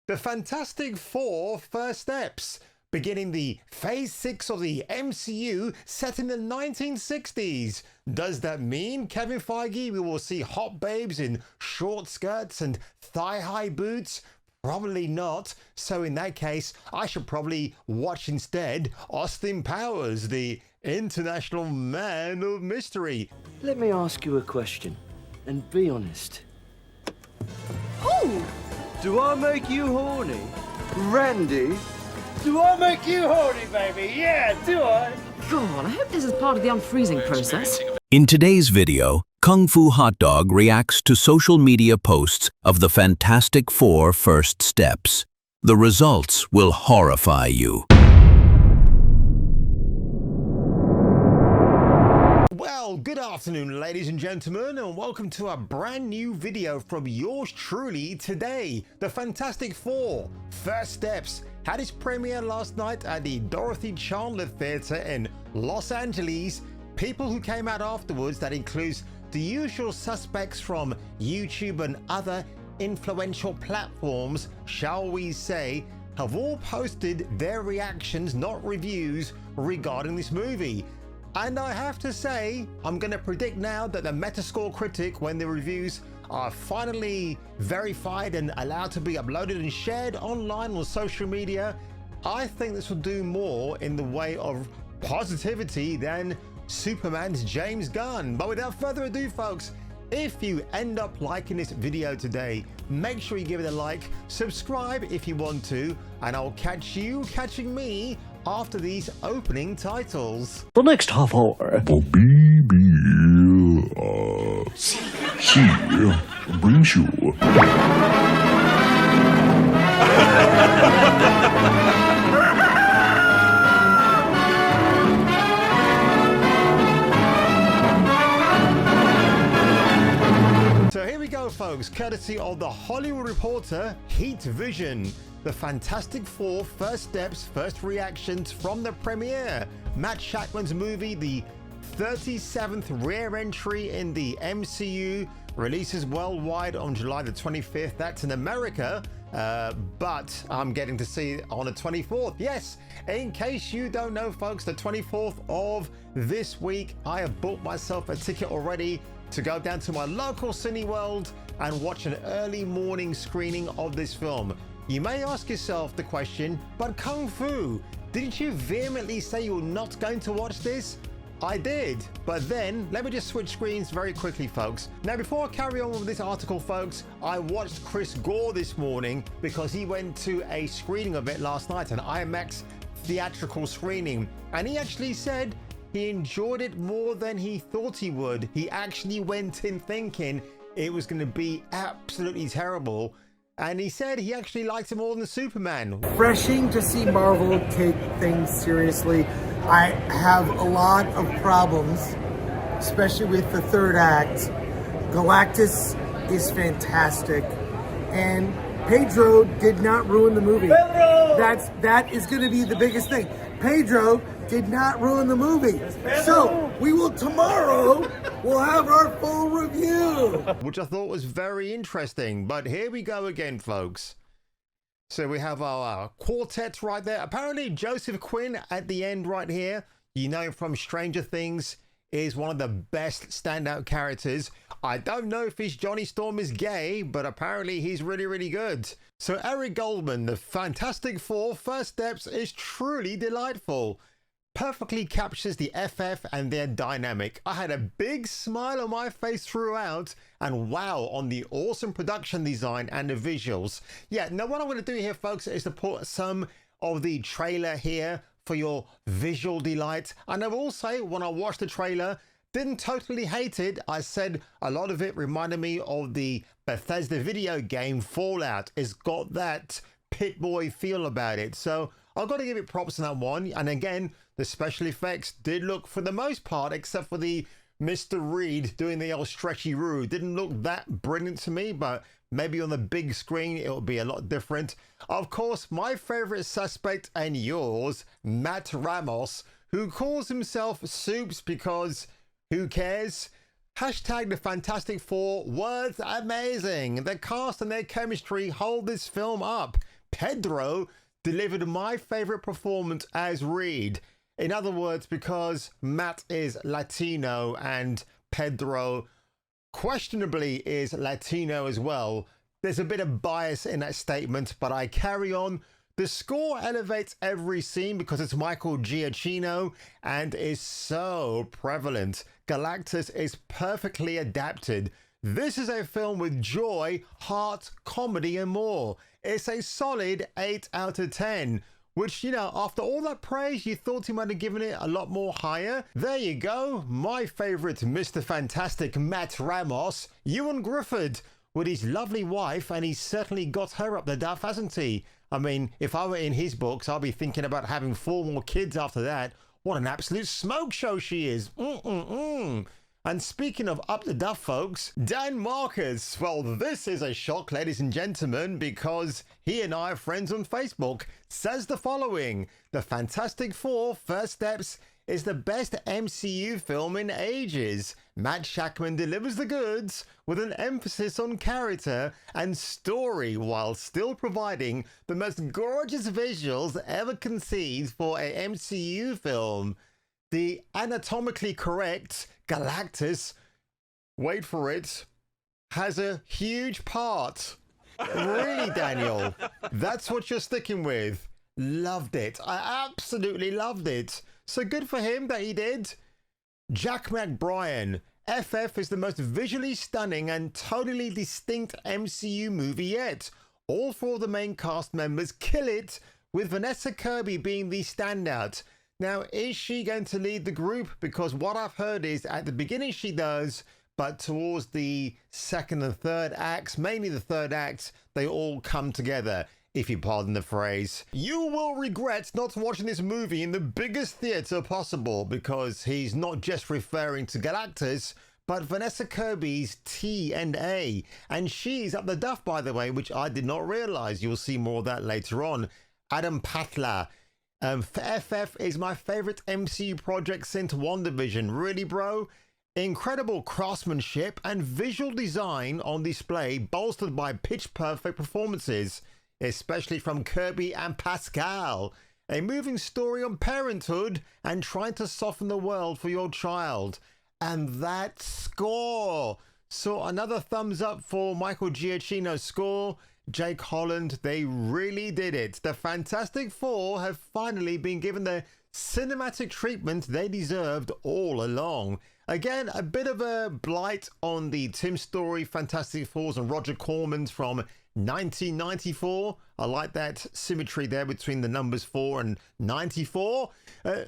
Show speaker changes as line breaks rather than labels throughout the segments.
The Fantastic Four First Steps, beginning the Phase 6 of the MCU set in the 1960s. Does that mean, Kevin Feige, we will see hot babes in short skirts and thigh-high boots? Probably not. So in that case, I should probably watch instead Austin Powers, the International Man of Mystery.
Let me ask you a question, and be honest.
Who?
Do I make you horny? Randy?
Do I make you horny, baby? Yeah, do I?
God, I hope this is part of the unfreezing process.
In today's video, Kung Fu Hot Dog reacts to social media posts of the Fantastic Four First Steps. The results will horrify you.
Well, good afternoon, ladies and gentlemen, and welcome to a brand new video from yours truly today. The Fantastic Four First Steps had its premiere last night at the Dorothy Chandler Theatre in Los Angeles. People who came out afterwards, that includes the usual suspects from YouTube and other influential platforms, shall we say, have all posted their reactions, not reviews, regarding this movie. And I have to say, I'm going to predict now that the Metascore critic, when the reviews are finally verified and allowed to be uploaded and shared online on social media, I think this will do more in the way of positivity than Superman's James Gunn. But without further ado, folks, if you end up liking this video today, make sure you give it a like, subscribe if you want to, and I'll catch you catching me after these opening titles.
The next half hour.
She brings you.
So here we go, folks, courtesy of the Hollywood Reporter, Heat Vision. The Fantastic Four First Steps, first reactions from the premiere. Matt Shakman's movie, the 37th rare entry in the MCU, releases worldwide on July the 25th. That's in America, but I'm getting to see it on the 24th. Yes, in case you don't know, folks, the 24th of this week, I have booked myself a ticket already to go down to my local Cineworld and watch an early morning screening of this film. You may ask yourself the question, but Kung Fu, didn't you vehemently say you were not going to watch this? I did, but then let me just switch screens very quickly, folks. Now, before I carry on with this article, folks, I watched Chris Gore this morning because he went to a screening of it last night, an IMAX theatrical screening, and he actually said he enjoyed it more than he thought he would. He actually went in thinking it was going to be absolutely terrible. And he said he actually liked it more than Superman.
Refreshing to see Marvel take things seriously. I have a lot of problems, especially with the third act. Galactus is fantastic, and Pedro did not ruin the movie. That is going to be the biggest thing. Pedro did not ruin the movie. So we will tomorrow, we'll have our full review.
Which I thought was very interesting. But here we go again, folks. So we have our quartet right there. Apparently Joseph Quinn at the end right here, you know him from Stranger Things, is one of the best standout characters. I don't know if his Johnny Storm is gay, but apparently he's really, really good. So Eric Goldman, the Fantastic Four First Steps, is truly delightful. Perfectly captures the FF and their dynamic. I had a big smile on my face throughout, and wow on the awesome production design and the visuals. Yeah, now what I'm going to do here, folks, is to put some of the trailer here for your visual delight. And I will say, when I watched the trailer, didn't totally hate it. I said a lot of it reminded me of the Bethesda video game Fallout. It's got that Pit Boy feel about it. So I've got to give it props on that one. And again, the special effects did look, for the most part, except for the Mr. Reed doing the old stretchy roo, didn't look that brilliant to me, but maybe on the big screen it'll be a lot different. Of course, my favorite suspect and yours, Matt Ramos, who calls himself Soups because who cares? Hashtag the Fantastic Four, words amazing. The cast and their chemistry hold this film up. Pedro delivered my favorite performance as Reed. In other words, because Matt is Latino and Pedro questionably is Latino as well, there's a bit of bias in that statement, but I carry on. The score elevates every scene because it's Michael Giacchino and is so prevalent. Galactus is perfectly adapted. This is a film with joy, heart, comedy, and more. It's a solid 8 out of 10, which, you know, after all that praise, you thought he might have given it a lot more higher. There you go. My favorite Mr. Fantastic Matt Ramos, Ewan Griffith, with his lovely wife, and he's certainly got her up the duff, hasn't he? I mean, if I were in his books, I'll be thinking about having 4 more kids after that. What an absolute smoke show she is. And speaking of up the duff, folks, Dan Marcus. Well, this is a shock, ladies and gentlemen, because he and I are friends on Facebook. Says the following: The Fantastic Four: First Steps is the best MCU film in ages. Matt Shakman delivers the goods with an emphasis on character and story while still providing the most gorgeous visuals ever conceived for a MCU film. The anatomically correct Galactus, wait for it, has a huge part. Really, Daniel? That's what you're sticking with? Loved it. I absolutely loved it. So good for him that he did. Jack McBrien. FF is the most visually stunning and totally distinct MCU movie yet. All 4 of the main cast members kill it, with Vanessa Kirby being the standout. Now, is she going to lead the group? Because what I've heard is at the beginning she does, but towards the second and third acts, mainly the third act, they all come together, if you pardon the phrase. You will regret not watching this movie in the biggest theatre possible, because he's not just referring to Galactus, but Vanessa Kirby's T&A. And she's up the duff, by the way, which I did not realise. You'll see more of that later on. Adam Patla. FF is my favorite MCU project since WandaVision. Really, bro? Incredible craftsmanship and visual design on display, bolstered by pitch-perfect performances, especially from Kirby and Pascal. A moving story on parenthood and trying to soften the world for your child. And that score! So another thumbs up for Michael Giacchino's score. Jake Holland, they really did it. The Fantastic Four have finally been given the cinematic treatment they deserved all along. Again, a bit of a blight on the Tim Story Fantastic Fours and Roger Corman's from 1994. I like that symmetry there between the numbers 4 and 94.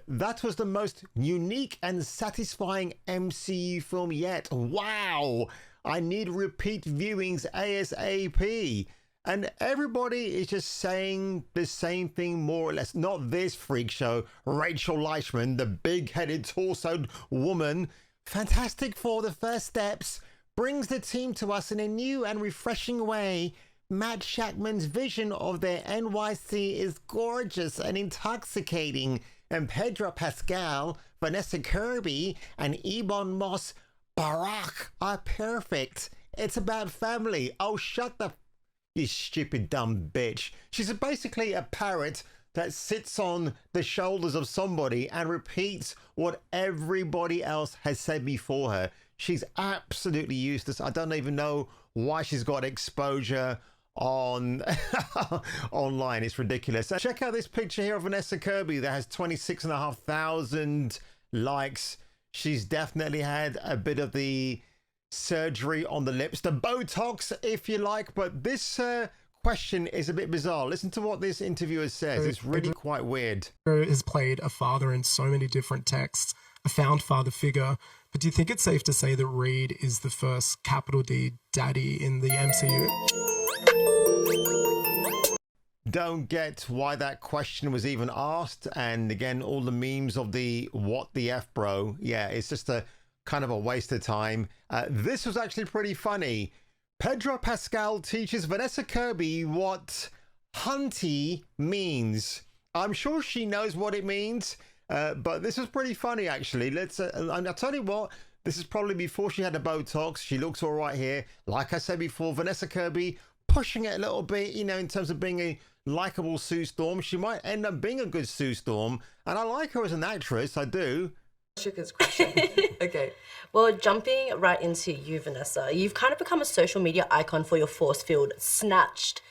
That was the most unique and satisfying MCU film yet. Wow! I need repeat viewings ASAP. And everybody is just saying the same thing more or less. Not this freak show, Rachel Leichman, the big-headed, torsoed woman. Fantastic Four: The First Steps brings the team to us in a new and refreshing way. Matt Shakman's vision of their NYC is gorgeous and intoxicating. And Pedro Pascal, Vanessa Kirby, and Ebon Moss Barack are perfect. It's about family. Oh, shut the... You stupid dumb bitch. She's basically a parrot that sits on the shoulders of somebody and repeats what everybody else has said before her. She's absolutely useless. I don't even know why she's got exposure on online. It's ridiculous. Check out this picture here of Vanessa Kirby that has 26,500 likes. She's definitely had a bit of the surgery on the lips, the Botox, if you like, but this question is a bit bizarre. Listen to what this interviewer says. It's really quite weird.
Has played a father in so many different texts, a found father figure, but do you think it's safe to say that Reed is the first capital D daddy in the MCU?
Don't get why that question was even asked, and again, all the memes of the what the F bro. Yeah, it's just a kind of a waste of time. This was actually pretty funny. Pedro Pascal teaches Vanessa Kirby what hunty means. I'm sure she knows what it means, but this was pretty funny actually. I'll tell you what, this is probably before she had a Botox. She looks all right here. Like I said before, Vanessa Kirby pushing it a little bit, you know, in terms of being a likable Sue Storm. She might end up being a good Sue Storm, and I like her as an actress. I do.
Sugar's question. Okay.
Well, jumping right into you, Vanessa, you've kind of become a social media icon for your force-filled, snatched,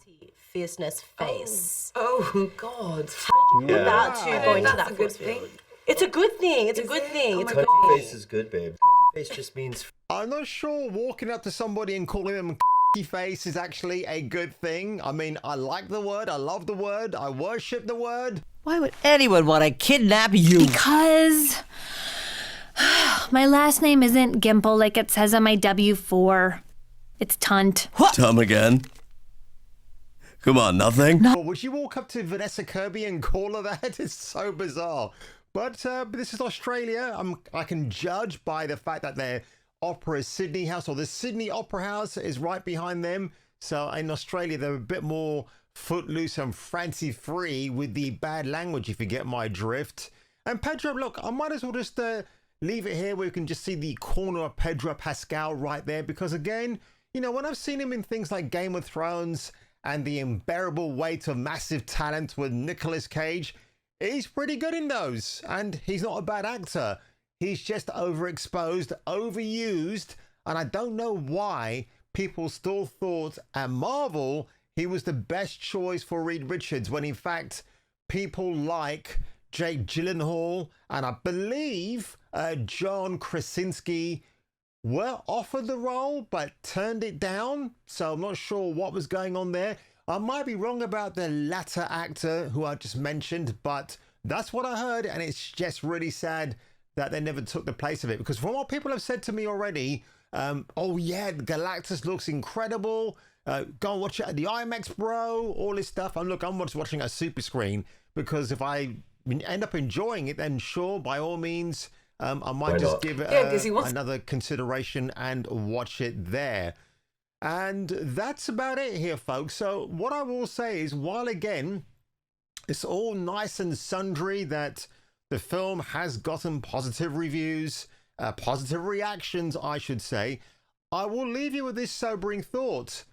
cunty fierceness face.
Oh God.
How did you feel about to go into that
a good
force
thing.
field? It's a good thing. It's a good thing. It's a good
Cunty
thing.
face is good, babe. Face just means
I'm not sure walking up to somebody and calling them face is actually a good thing. I mean, I like the word, I love the word, I worship the word.
Why would anyone want to kidnap you?
Because my last name isn't Gimple like it says on my W-4. It's Tunt.
What?
Come again. Come on, nothing?
Well, would you walk up to Vanessa Kirby and call her that? It's so bizarre. But this is Australia. I can judge by the fact that their opera is Sydney House, or the Sydney Opera House is right behind them. So in Australia, they're a bit more footloose and fancy-free with the bad language, if you get my drift. And Pedro, look, I might as well just leave it here where you can just see the corner of Pedro Pascal right there. Because again, you know, when I've seen him in things like Game of Thrones and the unbearable weight of massive talent with Nicolas Cage, he's pretty good in those. And he's not a bad actor. He's just overexposed, overused. And I don't know why people still thought at Marvel he was the best choice for Reed Richards, when in fact people like Jake Gyllenhaal and I believe John Krasinski were offered the role but turned it down. So I'm not sure what was going on there. I might be wrong about the latter actor who I just mentioned, but that's what I heard, and it's just really sad that they never took the place of it. Because from what people have said to me already, oh yeah, Galactus looks incredible. Go and watch it at the IMAX, bro. All this stuff. I'm just watching a super screen, because if I end up enjoying it, then sure, by all means, I might just give it another consideration and watch it there. And that's about it here, folks. So what I will say is, while again, it's all nice and sundry that the film has gotten positive reviews, positive reactions, I should say, I will leave you with this sobering thought.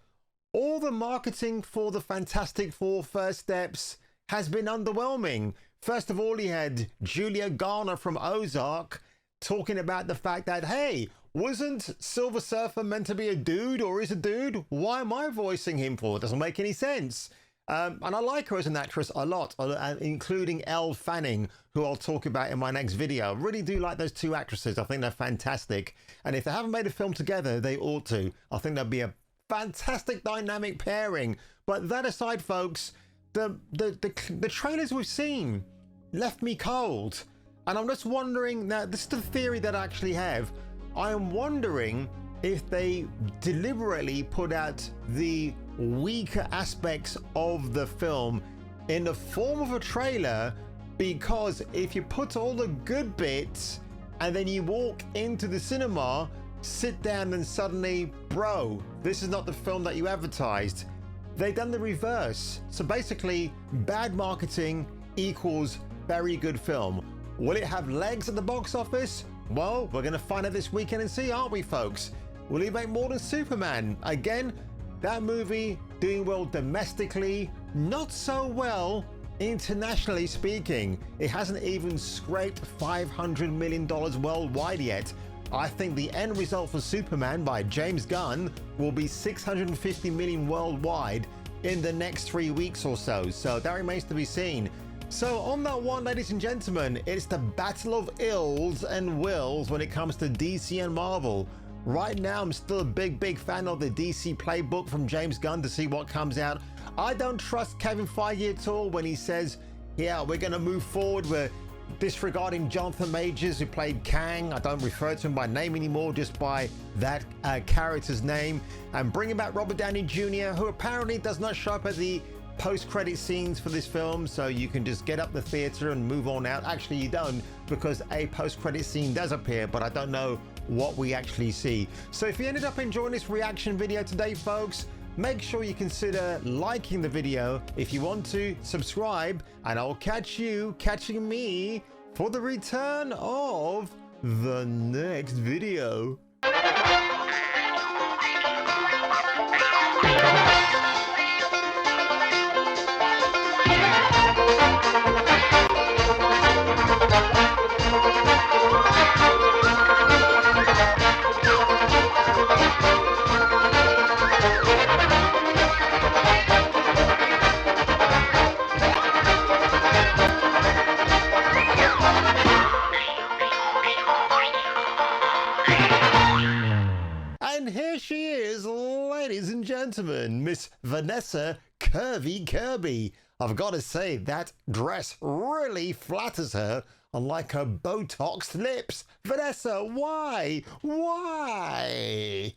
All the marketing for the Fantastic Four First Steps has been underwhelming. First of all, you had Julia Garner from Ozark talking about the fact that, hey, wasn't Silver Surfer meant to be a dude, or is a dude? Why am I voicing him for? It doesn't make any sense. And I like her as an actress a lot, including Elle Fanning, who I'll talk about in my next video. I really do like those two actresses. I think they're fantastic. And if they haven't made a film together, they ought to. I think that'd be a fantastic dynamic pairing. But that aside, folks, the trailers we've seen left me cold. And I'm just wondering, now this is the theory that I actually have. I am wondering if they deliberately put out the weaker aspects of the film in the form of a trailer, because if you put all the good bits and then you walk into the cinema, sit down, and suddenly, bro, this is not the film that you advertised. They've done the reverse. So basically, bad marketing equals very good film. Will it have legs at the box office? Well, we're going to find out this weekend and see, aren't we, folks? Will he make more than Superman? Again, that movie doing well domestically, not so well internationally speaking. It hasn't even scraped $500 million worldwide yet. I think the end result for Superman by James Gunn will be $650 million worldwide in the next 3 weeks or so. So that remains to be seen. So on that one, ladies and gentlemen, it's the battle of ills and wills when it comes to DC and Marvel. Right now, I'm still a big fan of the DC playbook from James Gunn to see what comes out. I don't trust Kevin Feige at all when he says, yeah, we're going to move forward. We're disregarding Jonathan Majors, who played Kang. I don't refer to him by name anymore, just by that character's name. And bringing back Robert Downey Jr., who apparently does not show up at the post-credit scenes for this film, so you can just get up the theater and move on out. Actually, you don't, because a post-credit scene does appear, but I don't know what we actually see. So if you ended up enjoying this reaction video today, folks, make sure you consider liking the video. If you want to, subscribe, and I'll catching me for the return of the next video. gentlemen, Miss Vanessa Curvy Kirby. I've got to say, that dress really flatters her, unlike her Botoxed lips. Vanessa, why? Why?